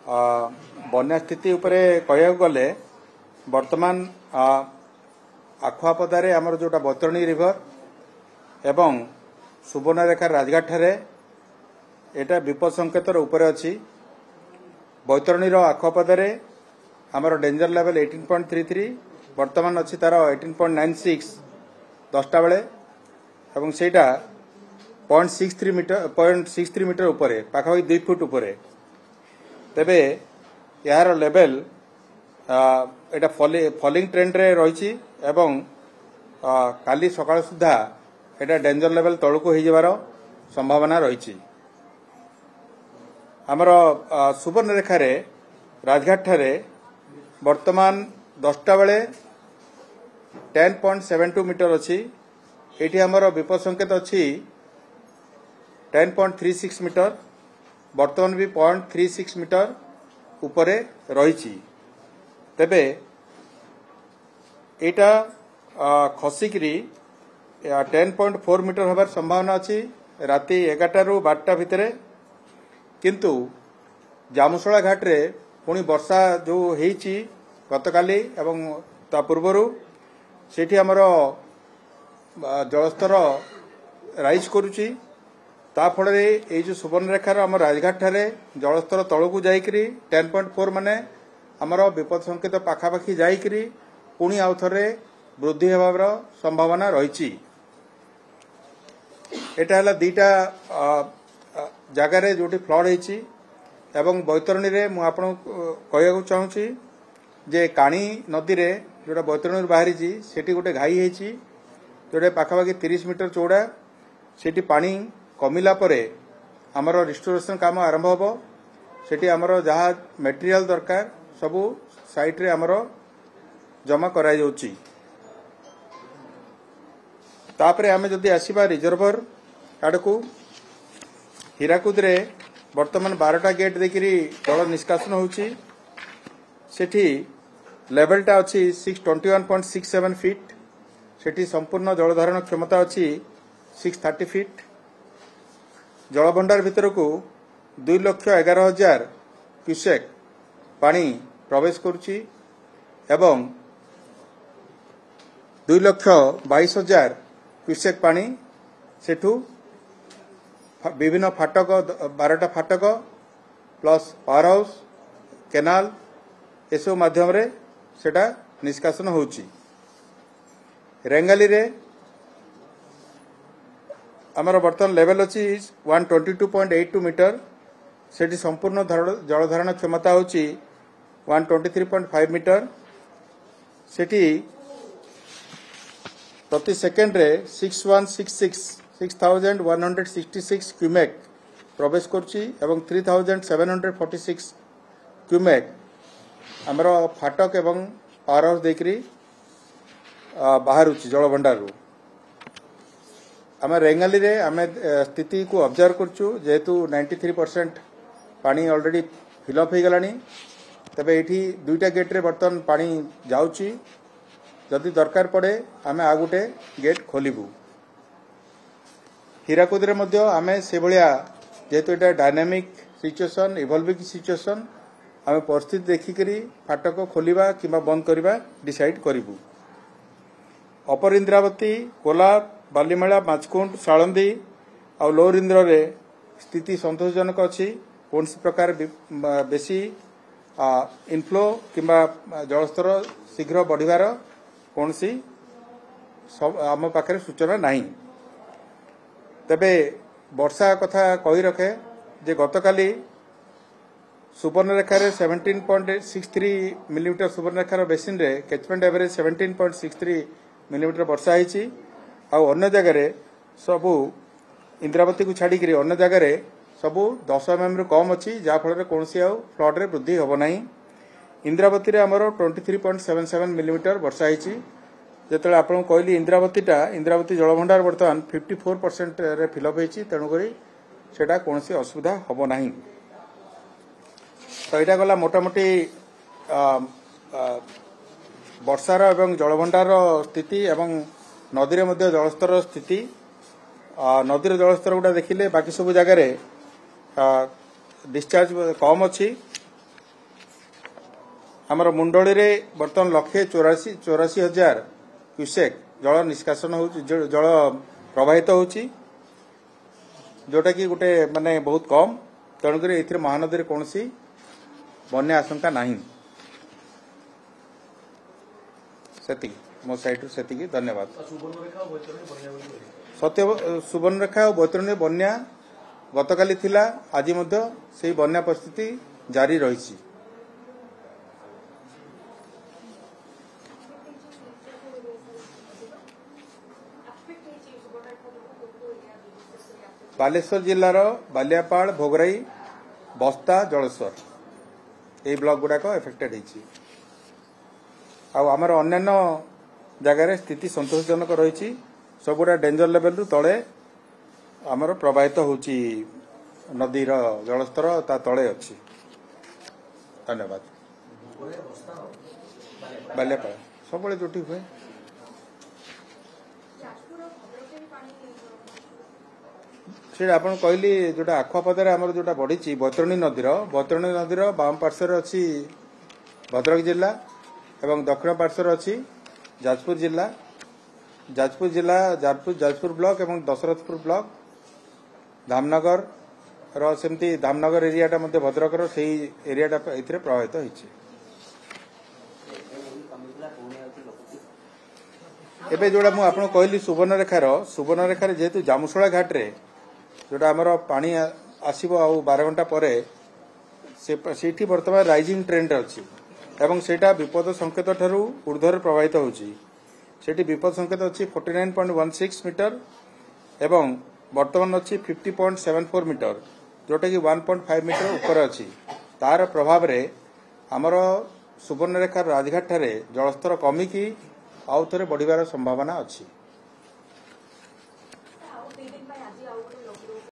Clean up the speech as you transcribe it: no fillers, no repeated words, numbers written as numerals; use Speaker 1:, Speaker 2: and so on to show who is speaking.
Speaker 1: बन्या स्थिति उपरे कहया गले वर्तमान आखुआपदारे आमर जोटा बैतरणी रिवर एवं सुवर्णरेखा राजघाट ठारे एटा विपद संकेतर उपरे अछि। बैतरणी आखुआपदारे आमर डेंजर लेवल 18.33 वर्तमान अच्छी तार 18.96 10टा बेले एवं सेटा 0.63 मीटर उपरे पाखापाखि 2 फुट उपरे तेबे यार लेवल एटा फॉलिंग ट्रेंड रे रही एवं काली सकाळ सुधा एटा डेंजर लेवल तळको हो जबार संभावना रही। आमर सुवर्णरेखा रे राजघाट ठारे वर्तमान 10टा बेले 10.72 मीटर अच्छी एटी आमर विपद संकेत अच्छी 10.36 मीटर वर्तमान भी 0.36 मीटर उपरे रही। तेबे एटा खसिकी 10.4 मीटर हबार संभावना अच्छी राति 11टा रु 12टा भितर किंतु जामुसला घाट रे पुणी वर्षा जो होईची गतकाली एवं ता पूर्वरु सेठी हमर जलस्तर राइज करुची ता फଳରେ ए जो सुवर्णरेखार आम राजघाट ठारे जलस्तर तळकू जाइकरी 10.4 माने आमर विपद संकेत पाखापाखि जाइकरी पुणी आउ थरे वृद्धि हेबार संभावना रही। एटा हला दीटा जगार जोटी फ्लड होईची एवं बैतरणी रे मु आपन कहया चाहूची जे काणी नदी रे जोटा बैतरणी बाहरी सेठी गोटे घाई होईची जोटा पाखापाखि 30 मीटर चौड़ा सेठी पानी कमिला परे आमर रिस्टोरेशन काम आरंभ होबो सेठी आमर जहा मटेरियल दरकार सबु साइट रे आमर जमा कराई जाउची। तापरे आमे जदि आसीबा रिजर्वर आडकू हीराकुद रे वर्तमान 12टा गेट देखिरी जल निष्कासन होउची सेठी लेवलटा अच्छी 621.67 फीट सेठी संपूर्ण जलधारण क्षमता अच्छी 630 फीट जलभंडार भितर को 2,11,000 क्यूसेक पानी प्रवेश करुची एवं 2,22,000 क्यूसेक पानी सेठू विभिन्न फाटक 12टा फाटक प्लस पावर हाउस केनाल एसो माध्यम रे सेटा निष्कासन होउची। रेंगाली रे आमर वर्तमान लेवल अच्छी 122.82 मीटर सेठी संपूर्ण जलधारण क्षमता होची 123.5 मीटर सेठी प्रति सेकेंड रे 6166 क्यूमेक प्रवेश करुची एवं 3746 क्यूमेक आमर फाटक एवं पावर हाउस देखरी बाहर जलभंडार आम रेंगाली रे आम स्थिति को ऑब्जर्व करचु जेहेतु 93% पानी ऑलरेडी फिलअप हो गलानी तबे एठी 2टा गेट रे बर्तन पानी जाउची जदि दरकार पड़े आम आ गोटे गेट खोलिबू। हीराकुद रे मध्य आमे से भलिया जेहेतु एटा डायनामिक सिचुएशन इवॉल्विंग सिचुएशन आम परिस्थिति देखिकरी फाटक खोलिबा किंबा बंद करबा डिसाइड करिबू। अपर इंद्रावती कोलाब बालीमेला माचकुंड सालंदी और लोअर इंद्र रे स्थिति संतोषजनक अच्छी कौन प्रकार बेसी इनफ्लो किंबा जलस्तर शीघ्र बढ़िबार कौन आम पाखे सूचना नहीं। तेबे वर्षा कथा कही रखे जे गतकाली सुवर्णरेखार 17.63 मिलीमीटर सुवर्णरेखार बेसिन रे कैचमेंट एवरेज 17.63 मिलीमीटर वर्षा होईची आउ अन्य जगह सबू इंद्रावती को छाड़ी अन्य जगह सबू 10 mm रु कम अच्छी जहाँफल कौन फ्लड रे वृद्धि हम ना। इंद्रावती रे आमर 23.77 मिलीमीटर वर्षा होईची जिते आपको कहली इंद्रावती जलभंडार बर्तमान 54% रे फिलअप होईची तेणुक सेटा कौन असुविधा हम ना। तो यहाँ गला मोटामोटी वर्षार एवं जलभंडार स्थिति एवं नदी मध्य जलस्तर स्थिति नदीर जलस्तर गुड़ा देखिले बाकी सब जगार डिस्चार्ज कम अच्छी आमर मुंडली रे बर्तमान 1,84,84,000 क्यूसेक जल निष्कासन हो जल प्रवाहित होची जोटा कि गोटे माने बहुत कम तेणुक ए महानदी कौन बन्या आशंका नहीं सेति मो साइड से धन्यवाद। सत्य सुवर्णरेखा और बैतरणी बन्या गतकाली थिला आज मध्य से बन्या परिस्थिति जारी रही। बालेश्वर जिलार बालियापाड़ भोगराई बस्ता जलेश्वर ये ब्लॉक गुड़ाक एफेक्टेड होती आमर अन्य जगार स्थिति संतोषजनक रही सबुड़ा डेंजर लेवल रु तले आमर प्रवाहित होची नदीर जलस्तर ता तले अच्छी। धन्यवाद। बालियापाड़ सब जोटी हुए से आप कहली जोटा आखुआपदार आमर जोटा बढ़ी बैतरणी नदीर बाम पार्श्वर अच्छी भद्रक जिला एवं दक्षिण पार्श्वर अच्छी जाजपुर जाजपुर ब्लॉक एवं दशरथपुर ब्लॉक धामनगर सेमती धामनगर एरियाटा मध्य भद्रकर से एरियाटा ए प्रभावित होती। एबे जोड़ा मु आपन कहली सुवर्णरेखार जेहेतु जामुशोला घाट रे जोटा आमर पानी आसीबो आ 12 घंटा परे से बर्तमान राइजिंग ट्रेंड अच्छी एवं सेटा विपद संकेत ठारू ऊर्ध्वर प्रभावित होची सेठी विपद संकेत अच्छी 49.16 मीटर एवं वर्तमान अच्छी 50.74 मीटर जोटा कि 1.5 मीटर ऊपर अच्छी तार प्रभाव रे आमर सुवर्णरेखार राजघाट ठारे जलस्तर कमिकी आउ थे बढ़िबार संभावना अच्छी।